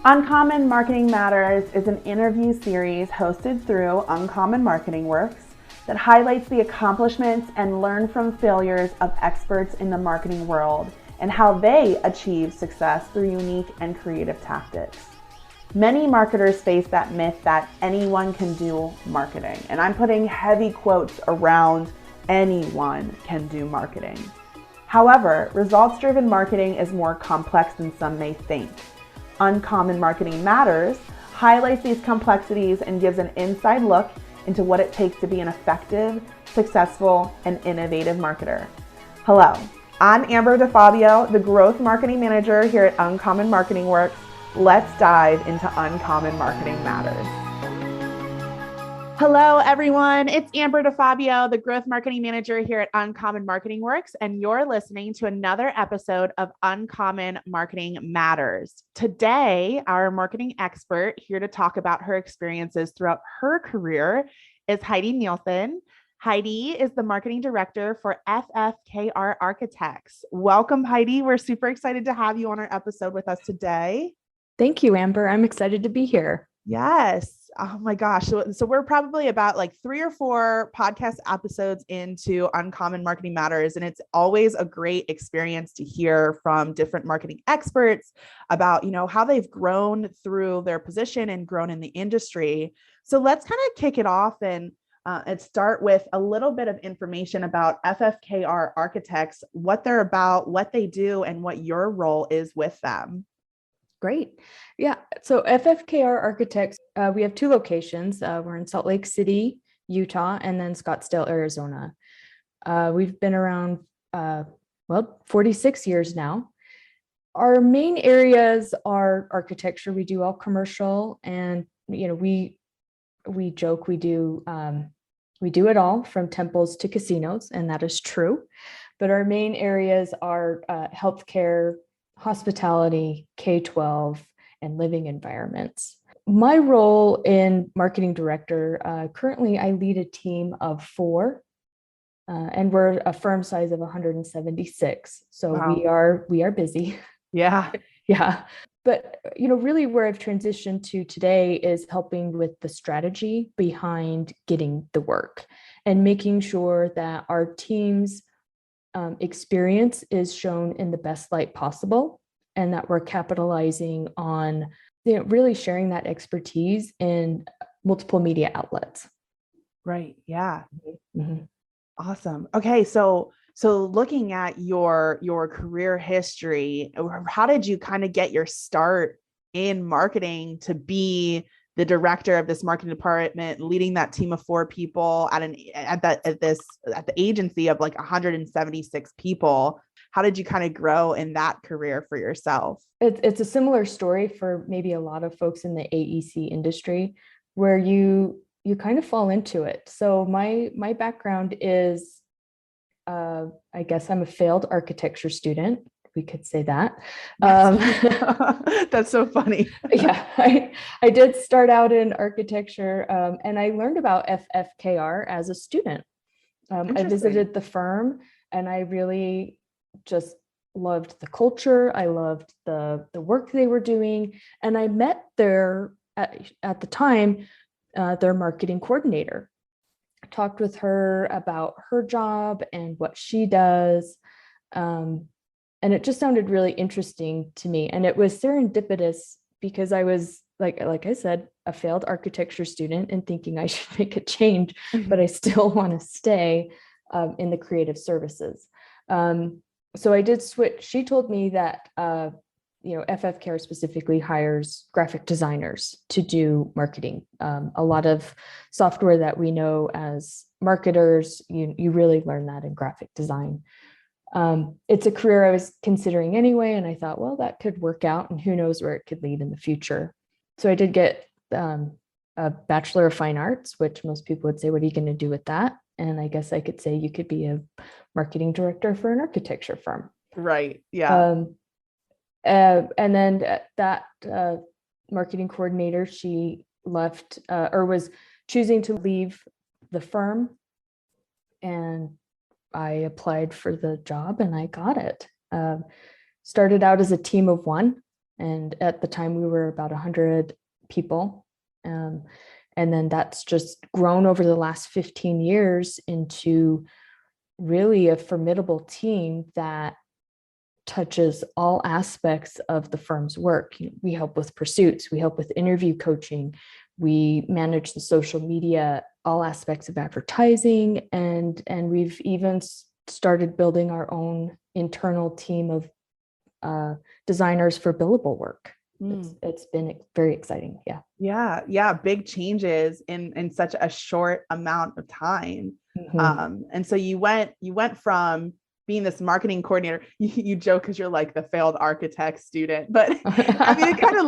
Uncommon Marketing Matters is an interview series hosted through Uncommon Marketing Works that highlights the accomplishments and learn from failures of experts in the marketing world and how they achieve success through unique and creative tactics. Many marketers face that myth that anyone can do marketing, and I'm putting heavy quotes around anyone can do marketing. However, results-driven marketing is more complex than some may think. Uncommon Marketing Matters highlights these complexities and gives an inside look into what it takes to be an effective, successful, and innovative marketer. Hello, I'm DeFabio, the Growth Marketing Manager here at Uncommon Marketing Works. Let's dive into Uncommon Marketing Matters. Hello, everyone. It's DeFabio, the Growth Marketing Manager here at Uncommon Marketing Works, and you're listening to another episode of Uncommon Marketing Matters. Today, our marketing expert here to talk about her experiences throughout her career is Heidi Nielson. Heidi is the Marketing Director for FFKR Architects. Welcome, Heidi. We're super excited to have you on our episode with us today. Thank you, Amber. I'm excited to be here. Yes. Oh my gosh. So we're probably about like 3 or 4 podcast episodes into Uncommon Marketing Matters. And it's always a great experience to hear from different marketing experts about, how they've grown through their position and grown in the industry. So let's kind of kick it off and start with a little bit of information about FFKR Architects, what they're about, what they do, and what your role is with them. Great. Yeah. So FFKR Architects, we have 2 locations. We're in Salt Lake City, Utah, and then Scottsdale, Arizona. We've been around, 46 years now. Our main areas are architecture. We do all commercial, and, we joke, we do it all from temples to casinos, and that is true. But our main areas are healthcare, hospitality, K-12, and living environments. My role in marketing director, currently I lead a team of 4, and we're a firm size of 176. So wow. we are busy. Yeah. Yeah. But, really where I've transitioned to today is helping with the strategy behind getting the work and making sure that our team's experience is shown in the best light possible, and that we're capitalizing on, really sharing that expertise in multiple media outlets. Right. Yeah. Mm-hmm. Awesome. Okay. So looking at your career history, how did you kind of get your start in marketing to be the director of this marketing department, leading that team of 4 people at the agency of like 176 people? How did you kind of grow in that career for yourself? It's a similar story for maybe a lot of folks in the AEC industry, where you kind of fall into it. So my background is, I guess I'm a failed architecture student. We could say that. That's so funny. Yeah, I did start out in architecture, and I learned about FFKR as a student. I visited the firm, and I really just loved the culture. I loved the work they were doing, and I met at the time their marketing coordinator. I talked with her about her job and what she does. And it just sounded really interesting to me. And it was serendipitous because I was, like I said, a failed architecture student and thinking I should make a change, but I still want to stay in the creative services. So I did switch. She told me that, FFKR specifically hires graphic designers to do marketing. A lot of software that we know as marketers, you really learn that in graphic design. It's a career I was considering anyway, and I thought, well, that could work out, and who knows where it could lead in the future. So I did get a Bachelor of Fine Arts, which most people would say, what are you going to do with that? And I guess I could say you could be a marketing director for an architecture firm. Right. Yeah. And then that marketing coordinator, she left or was choosing to leave the firm and I applied for the job and I got it. Started out as a team of one, and at the time we were about 100 people. And then that's just grown over the last 15 years into really a formidable team that touches all aspects of the firm's work. We help with pursuits, we help with interview coaching, we manage the social media, all aspects of advertising, and we've even started building our own internal team of designers for billable work. It's been very exciting. Yeah. Big changes in such a short amount of time. And so you went from being this marketing coordinator. You joke because you're like the failed architect student, but I mean, it kind of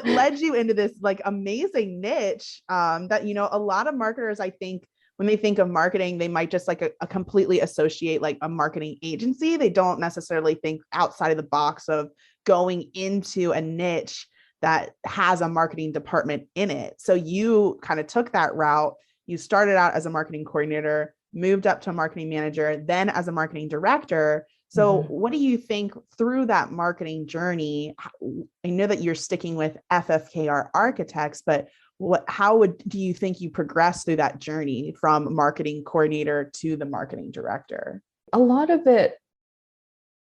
led you into this like amazing niche that, a lot of marketers, I think, when they think of marketing, they might just like a completely associate like a marketing agency. They don't necessarily think outside of the box of going into a niche that has a marketing department in it. So you kind of took that route. You started out as a marketing coordinator, moved up to a marketing manager, then as a marketing director. So what do you think through that marketing journey? I know that you're sticking with FFKR architects, but do you think you progressed through that journey from marketing coordinator to the marketing director? A lot of it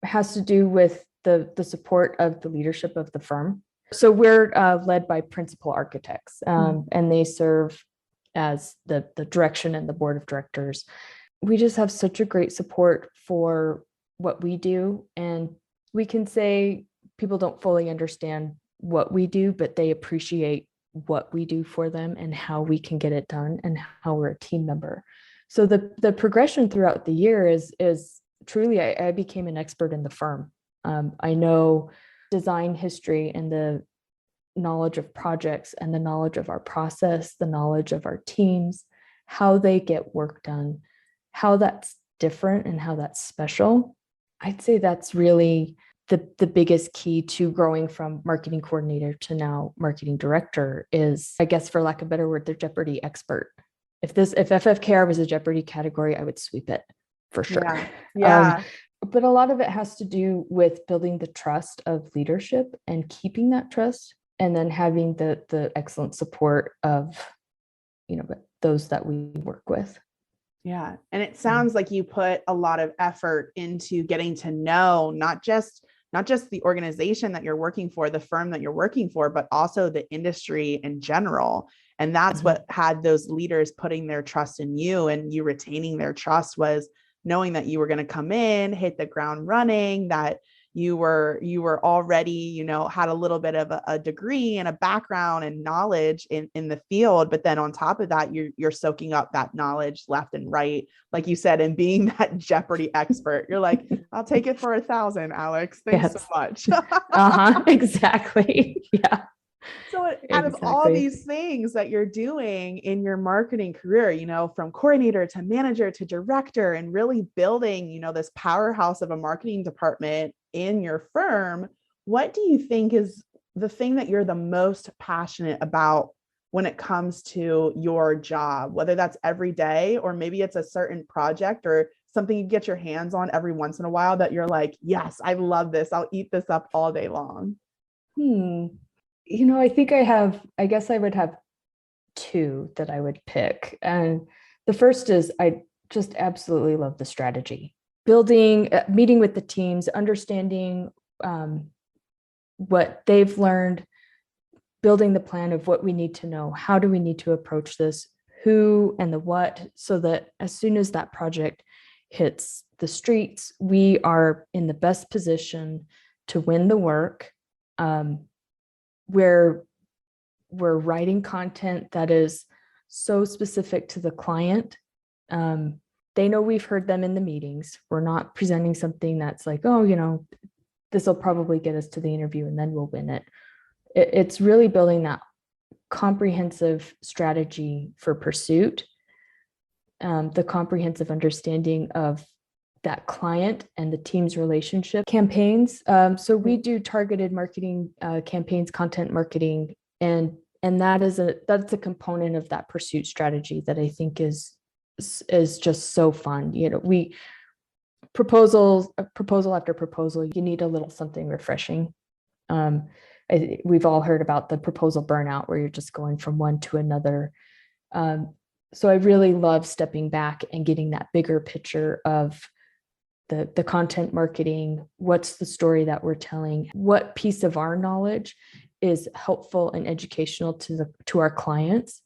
has to do with the support of the leadership of the firm. So we're led by principal architects, and they serve as the direction and the board of directors. We just have such a great support for what we do. And we can say people don't fully understand what we do, but they appreciate what we do for them and how we can get it done and how we're a team member. So the progression throughout the year is truly, I became an expert in the firm. I know design history and the knowledge of projects and the knowledge of our process, the knowledge of our teams, how they get work done, how that's different and how that's special. I'd say that's really the biggest key to growing from marketing coordinator to now marketing director is, I guess, for lack of a better word, the Jeopardy expert. If FFKR was a Jeopardy category, I would sweep it for sure. Yeah. But a lot of it has to do with building the trust of leadership and keeping that trust, and then having the excellent support of, those that we work with. Yeah. And it sounds like you put a lot of effort into getting to know not just the organization that you're working for, the firm that you're working for, but also the industry in general. And that's what had those leaders putting their trust in you, and you retaining their trust was knowing that you were going to come in, hit the ground running, that you were already, had a little bit of a degree and a background and knowledge in the field. But then on top of that, you're soaking up that knowledge left and right, like you said, and being that Jeopardy expert. You're like, I'll take it for 1,000, Alex. Thanks so much. Exactly. Yeah. So out of all these things that you're doing in your marketing career, from coordinator to manager to director, and really building, this powerhouse of a marketing department in your firm, what do you think is the thing that you're the most passionate about when it comes to your job, whether that's every day, or maybe it's a certain project or something you get your hands on every once in a while that you're like, yes, I love this. I'll eat this up all day long. I think I guess I would have two that I would pick. And the first is I just absolutely love the strategy. Building, meeting with the teams, understanding what they've learned, building the plan of what we need to know, how do we need to approach this, who and the what, so that as soon as that project hits the streets, we are in the best position to win the work. Where we're writing content that is so specific to the client. They know we've heard them in the meetings. We're not presenting something that's like, this will probably get us to the interview and then we'll win it. It's really building that comprehensive strategy for pursuit, the comprehensive understanding of that client and the team's relationship campaigns. So we do targeted marketing campaigns, content marketing, and that's a component of that pursuit strategy that I think is is just so fun. We proposal after proposal, you need a little something refreshing. We've all heard about the proposal burnout where you're just going from one to another. So I really love stepping back and getting that bigger picture of the content marketing. What's the story that we're telling? What piece of our knowledge is helpful and educational to our clients,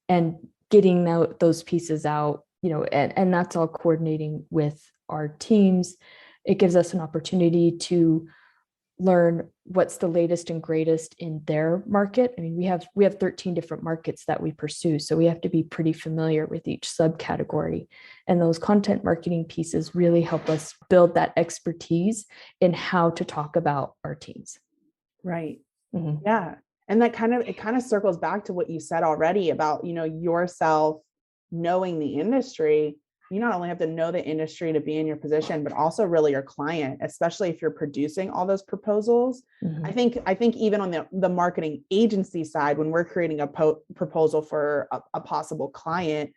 and getting those pieces out, and that's all coordinating with our teams. It gives us an opportunity to learn what's the latest and greatest in their market. I mean, we have 13 different markets that we pursue, so we have to be pretty familiar with each subcategory. And those content marketing pieces really help us build that expertise in how to talk about our teams. Right. Mm-hmm. Yeah. And it kind of circles back to what you said already about, yourself knowing the industry. You not only have to know the industry to be in your position, but also really your client, especially if you're producing all those proposals. Mm-hmm. I think even on the marketing agency side, when we're creating a proposal for a possible client,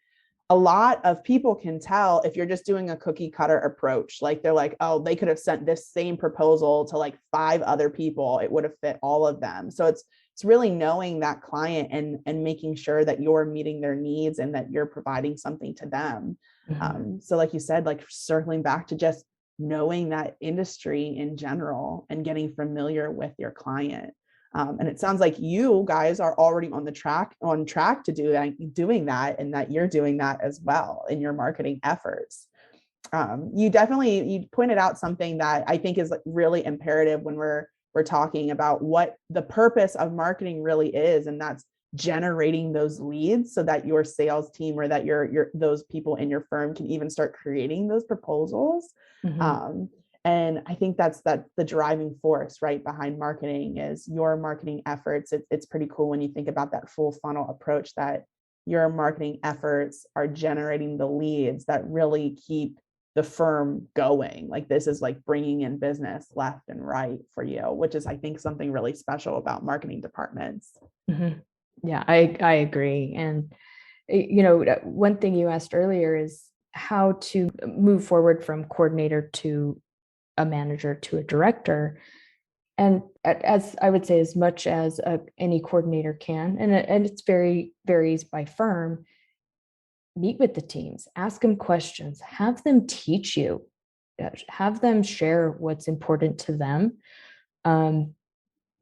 a lot of people can tell if you're just doing a cookie cutter approach. Like they're like, oh, they could have sent this same proposal to like 5 other people. It would have fit all of them. So it's really knowing that client and making sure that you're meeting their needs and that you're providing something to them. Mm-hmm. So like you said, like circling back to just knowing that industry in general and getting familiar with your client. And it sounds like you guys are already on track to doing that, and that you're doing that as well in your marketing efforts. You pointed out something that I think is really imperative when we're talking about what the purpose of marketing really is, and that's generating those leads so that your sales team or that your those people in your firm can even start creating those proposals. Mm-hmm. And I think that's the driving force right behind marketing is your marketing efforts. It's pretty cool when you think about that full funnel approach, that your marketing efforts are generating the leads that really keep the firm going. Like this is like bringing in business left and right for you, which is, I think, something really special about marketing departments. Mm-hmm. Yeah, I agree. And, one thing you asked earlier is how to move forward from coordinator to a manager to a director. And as I would say, as much as any coordinator can, and it's varies by firm, meet with the teams, ask them questions, have them teach you, have them share what's important to them.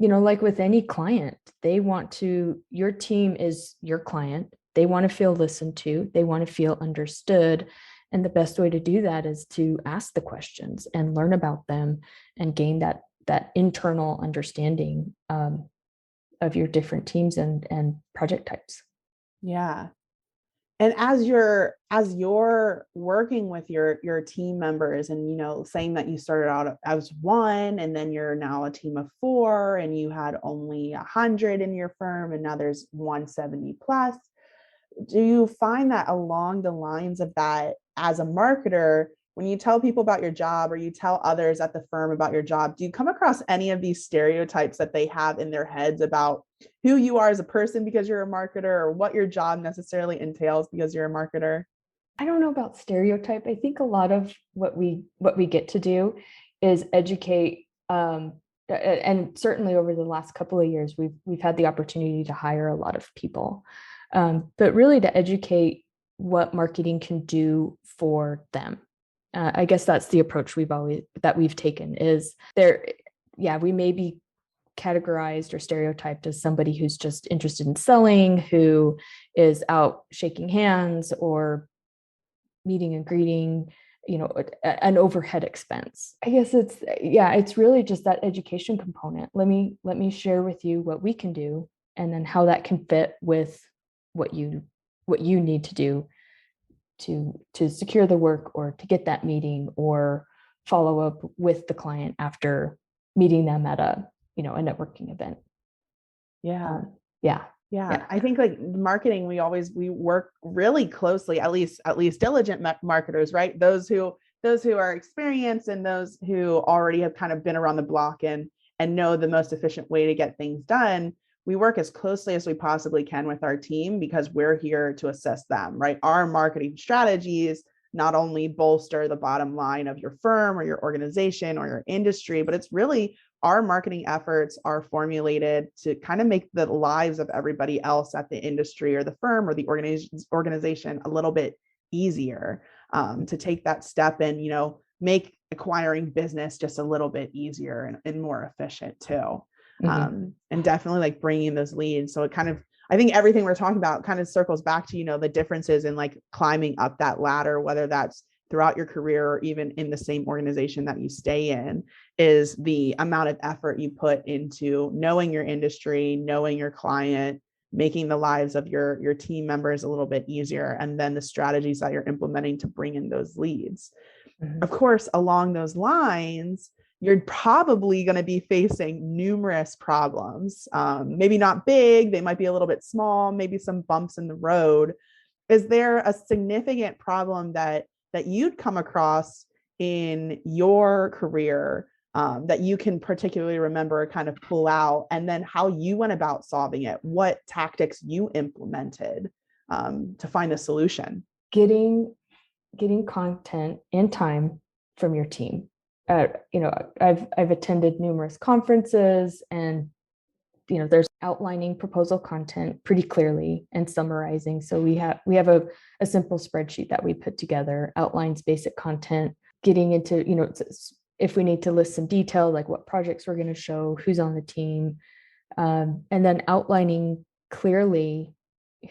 Like with any client, your team is your client. They want to feel listened to. They want to feel understood. And the best way to do that is to ask the questions and learn about them and gain that internal understanding of your different teams and project types. Yeah. And as you're working with your team members and, saying that you started out as 1 and then you're now a team of 4 and you had only 100 in your firm and now there's 170 plus, do you find that along the lines of that as a marketer, when you tell people about your job or you tell others at the firm about your job, do you come across any of these stereotypes that they have in their heads about who you are as a person because you're a marketer, or what your job necessarily entails because you're a marketer? I don't know about stereotype. I think a lot of what we get to do is educate. And certainly over the last couple of years, we've had the opportunity to hire a lot of people, but really to educate what marketing can do for them. I guess that's the approach we've taken. Is there? Yeah, we may be categorized or stereotyped as somebody who's just interested in selling, who is out shaking hands or meeting and greeting, an overhead expense. I guess it's really just that education component. Let me share with you what we can do, and then how that can fit with what you need to do to secure the work, or to get that meeting, or follow up with the client after meeting them at a networking event. Yeah. Yeah. I think like marketing, we work really closely, at least diligent marketers, right? Those who are experienced and those who already have kind of been around the block and know the most efficient way to get things done. we work as closely as we possibly can with our team because we're here to assist them, right? Our marketing strategies not only bolster the bottom line of your firm or your organization or your industry, but it's really our marketing efforts are formulated to kind of make the lives of everybody else at the industry or the firm or the organization a little bit easier, to take that step and, make acquiring business just a little bit easier and more efficient too. And definitely like bringing those leads. So it kind of, I think everything we're talking about kind of circles back to, the differences in like climbing up that ladder, whether that's throughout your career or even in the same organization that you stay in, is the amount of effort you put into knowing your industry, knowing your client, making the lives of your team members a little bit easier, and then the strategies that you're implementing to bring in those leads. Of course, along those lines, you're probably going to be facing numerous problems. Maybe not big, they might be a little bit small, maybe some bumps in the road. Is there a significant problem that you'd come across in your career that you can particularly remember, kind of pull out, and then how you went about solving it, what tactics you implemented to find a solution? Getting content in time from your team. I've attended numerous conferences, and there's outlining proposal content pretty clearly and summarizing. So we have a simple spreadsheet that we put together, outlines basic content, getting into, if we need to list some detail, like what projects we're going to show, who's on the team, and then outlining clearly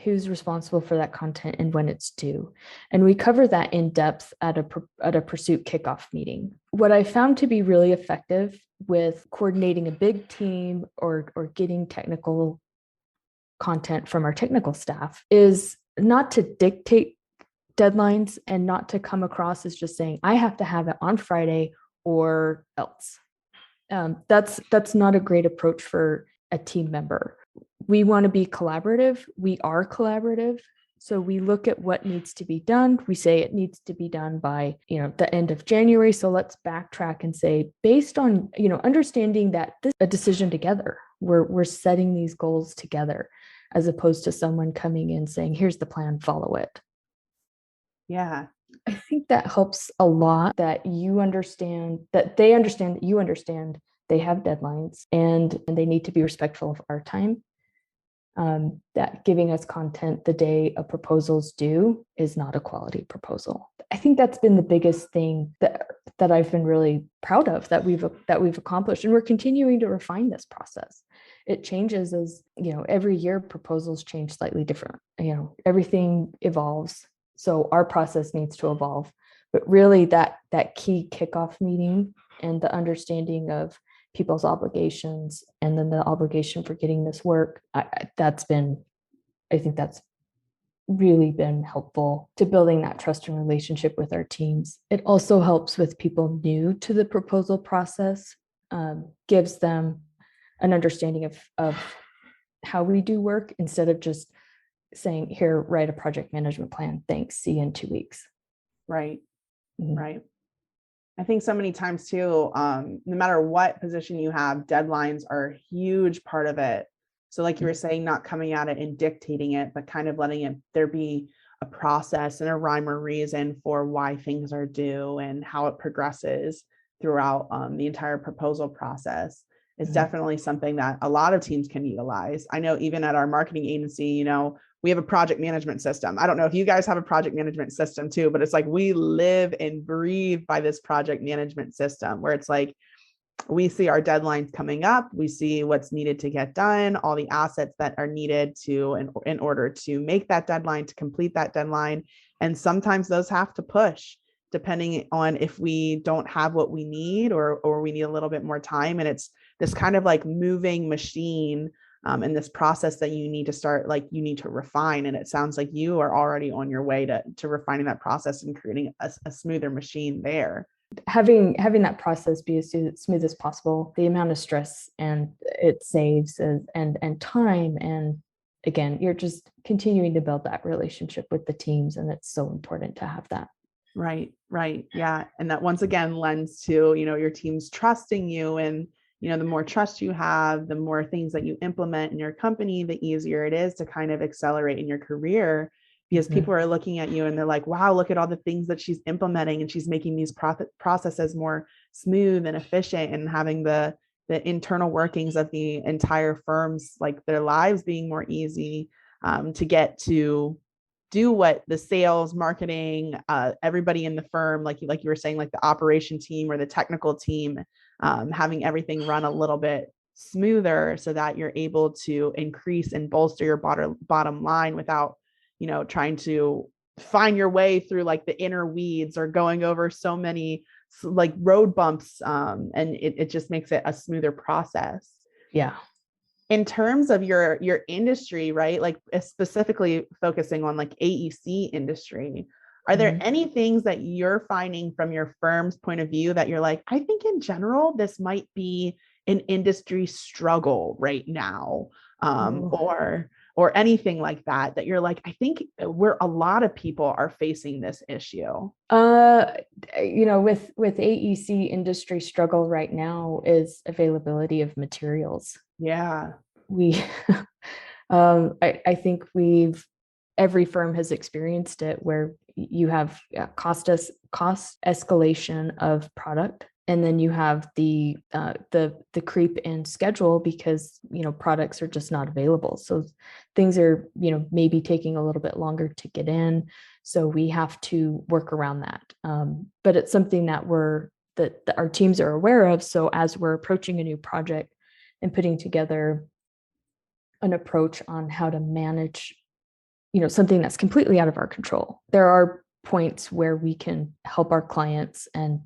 who's responsible for that content and when it's due. And we cover that in depth at a pursuit kickoff meeting. What I found to be really effective with coordinating a big team or getting technical content from our technical staff is not to dictate deadlines and not to come across as just saying, I have to have it on Friday or else. That's not a great approach for a team member. We want to be collaborative. We are collaborative. So we look at what needs to be done. We say it needs to be done by, the end of January. So let's backtrack and say, based on, understanding that this is a decision together, we're setting these goals together, as opposed to someone coming in saying, here's the plan, follow it. Yeah. I think that helps a lot, that you understand, that they understand that you understand they have deadlines and they need to be respectful of our time. That giving us content the day a proposal's due is not a quality proposal. I think that's been the biggest thing that I've been really proud of that we've accomplished, and we're continuing to refine this process. It changes as every year proposals change slightly different. Everything evolves, so our process needs to evolve. But really, that key kickoff meeting and the understanding of people's obligations and then the obligation for getting this work, I think that's really been helpful to building that trust and relationship with our teams. It also helps with people new to the proposal process, gives them an understanding of how we do work, instead of just saying, here, write a project management plan, thanks, see you in 2 weeks. Right. Right. I think so many times too, no matter what position you have, deadlines are a huge part of it. So like you were saying, not coming at it and dictating it, but kind of letting there be a process and a rhyme or reason for why things are due and how it progresses throughout the entire proposal process is definitely something that a lot of teams can utilize. I know even at our marketing agency, we have a project management system. I don't know if you guys have a project management system too, but it's like we live and breathe by this project management system where it's like we see our deadlines coming up, we see what's needed to get done, all the assets that are needed in order to make that deadline, to complete that deadline. And sometimes those have to push depending on if we don't have what we need or we need a little bit more time. And it's this kind of like moving machine in this process that you need to start, like you need to refine. And it sounds like you are already on your way to refining that process and creating a smoother machine there. Having that process be as smooth as possible, the amount of stress and it saves and time. And again, you're just continuing to build that relationship with the teams. And it's so important to have that. Right. Yeah. And that once again lends to, your teams trusting you and the more trust you have, the more things that you implement in your company, the easier it is to kind of accelerate in your career, because people are looking at you and they're like, wow, look at all the things that she's implementing, and she's making these processes more smooth and efficient, and having the internal workings of the entire firm's, like, their lives being more easy, to get to do what the sales, marketing, everybody in the firm, like you were saying, like the operation team or the technical team, having everything run a little bit smoother, so that you're able to increase and bolster your bottom line without, trying to find your way through like the inner weeds or going over so many like road bumps. And it just makes it a smoother process. Yeah. In terms of your industry, right? Like specifically focusing on like AEC industry, are there any things that you're finding from your firm's point of view that you're like, I think in general, this might be an industry struggle right now, or anything like that, that you're like, I think where a lot of people are facing this issue? With AEC industry struggle right now is availability of materials. Yeah. I think every firm has experienced it, where you have cost escalation of product, and then you have the creep in schedule, because products are just not available. So things are maybe taking a little bit longer to get in. So we have to work around that. But it's something that our teams are aware of. So as we're approaching a new project and putting together an approach on how to manage, something that's completely out of our control, there are points where we can help our clients and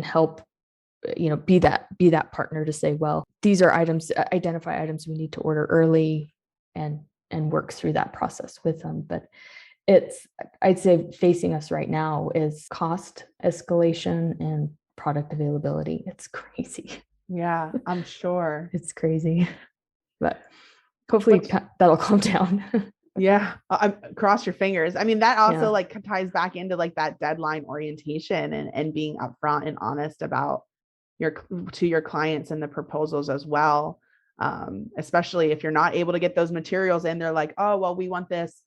help, be that partner to say, well, these are identify items we need to order early, and work through that process with them. But I'd say facing us right now is cost escalation and product availability. It's crazy. Yeah, I'm sure. It's crazy, but hopefully that'll calm down. Yeah. Cross your fingers. I mean, that also like ties back into like that deadline orientation, and being upfront and honest about your clients and the proposals as well. Especially if you're not able to get those materials in, they're like, oh, well, we want this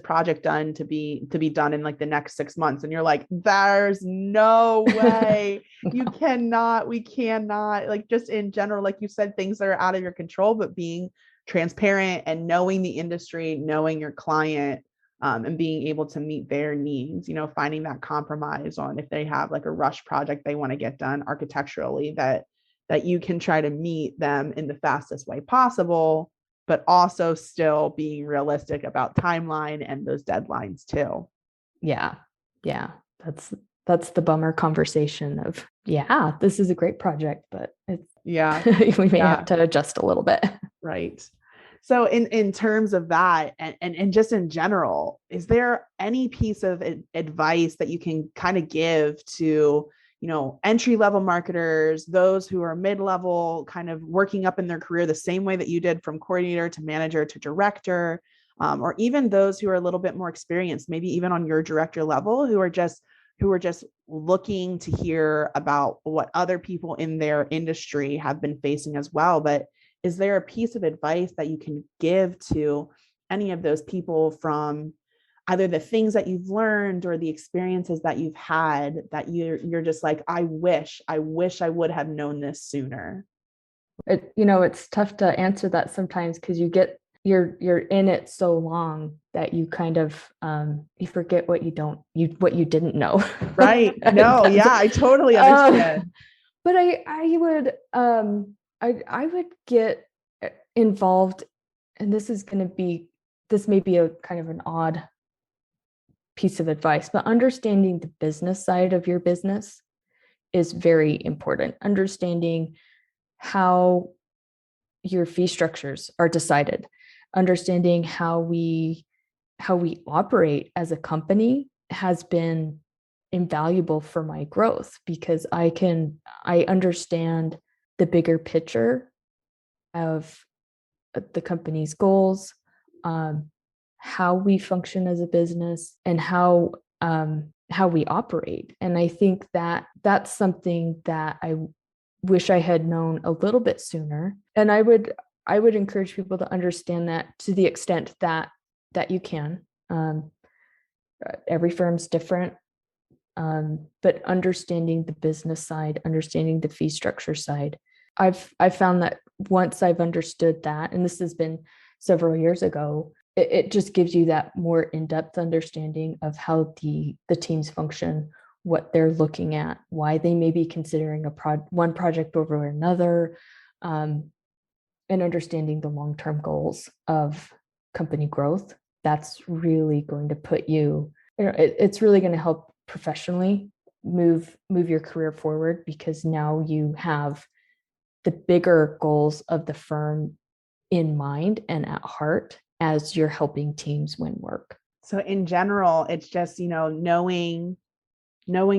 project done to be done in like the next 6 months. And you're like, there's no way. We cannot, like, just in general, like you said, things that are out of your control, but being transparent and knowing the industry, knowing your client, and being able to meet their needs, finding that compromise on if they have like a rush project they want to get done architecturally, that you can try to meet them in the fastest way possible, but also still being realistic about timeline and those deadlines too. Yeah. That's the bummer conversation of, this is a great project, but we may have to adjust a little bit. Right. So in terms of that, and just in general, is there any piece of advice that you can kind of give to, entry-level marketers, those who are mid-level, kind of working up in their career the same way that you did, from coordinator to manager to director, or even those who are a little bit more experienced, maybe even on your director level, who are just looking to hear about what other people in their industry have been facing as well? But is there a piece of advice that you can give to any of those people, from either the things that you've learned or the experiences that you've had, that you're just like, I wish I would have known this sooner? It's tough to answer that sometimes, because you're in it so long that you kind of you forget what you didn't know. Right. No, yeah, I totally understand. But I would get involved, and this may be a kind of an odd piece of advice, but understanding the business side of your business is very important. Understanding how your fee structures are decided, understanding how we operate as a company has been invaluable for my growth, because I understand the bigger picture of the company's goals, how we function as a business, and how we operate. And I think that that's something that wish I had known a little bit sooner. And I would encourage people to understand that to the extent that you can. Every firm's different, but understanding the business side, understanding the fee structure side. I've found that once I've understood that, and this has been several years ago, it just gives you that more in-depth understanding of how the teams function, what they're looking at, why they may be considering one project over another, and understanding the long-term goals of company growth. That's really going to put you, it's really going to help professionally move your career forward, because now you have the bigger goals of the firm in mind and at heart as you're helping teams win work. So in general, it's just, knowing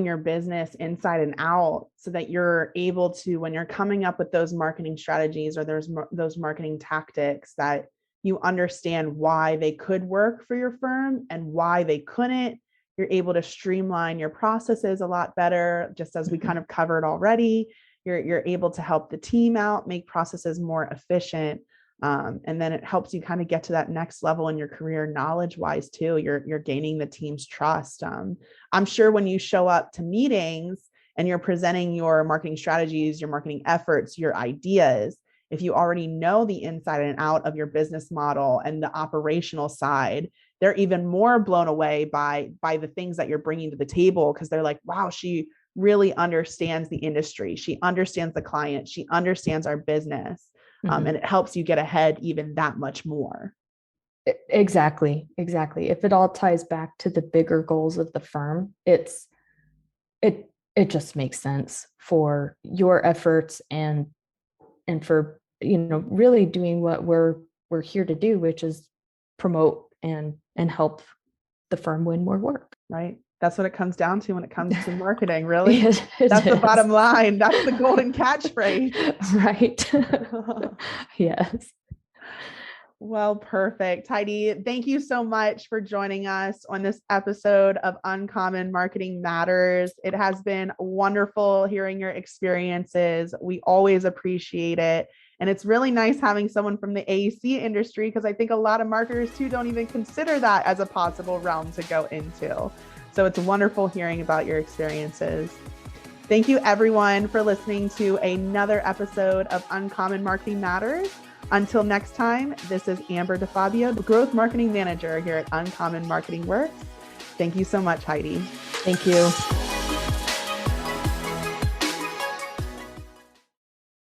your business inside and out, so that you're able to, when you're coming up with those marketing strategies or those marketing tactics, that you understand why they could work for your firm and why they couldn't. You're able to streamline your processes a lot better, just as we kind of covered already. You're able to help the team out, make processes more efficient. And then it helps you kind of get to that next level in your career knowledge-wise too. You're gaining the team's trust. I'm sure when you show up to meetings and you're presenting your marketing strategies, your marketing efforts, your ideas, if you already know the inside and out of your business model and the operational side, they're even more blown away by the things that you're bringing to the table, because they're like, wow, she really understands the industry. She understands the client. She understands our business. And it helps you get ahead even that much more. Exactly. If it all ties back to the bigger goals of the firm, it just makes sense for your efforts and for, really doing what we're here to do, which is promote and help the firm win more work. Right. That's what it comes down to when it comes to marketing, really. That's the bottom line. That's the golden catchphrase. Right. Yes. Well, perfect. Heidi, thank you so much for joining us on this episode of Uncommon Marketing Matters. It has been wonderful hearing your experiences. We always appreciate it. And it's really nice having someone from the AEC industry, because I think a lot of marketers too don't even consider that as a possible realm to go into. So it's wonderful hearing about your experiences. Thank you everyone for listening to another episode of Uncommon Marketing Matters. Until next time, this is Amber DeFabio, the Growth Marketing Manager here at Uncommon Marketing Works. Thank you so much, Heidi. Thank you.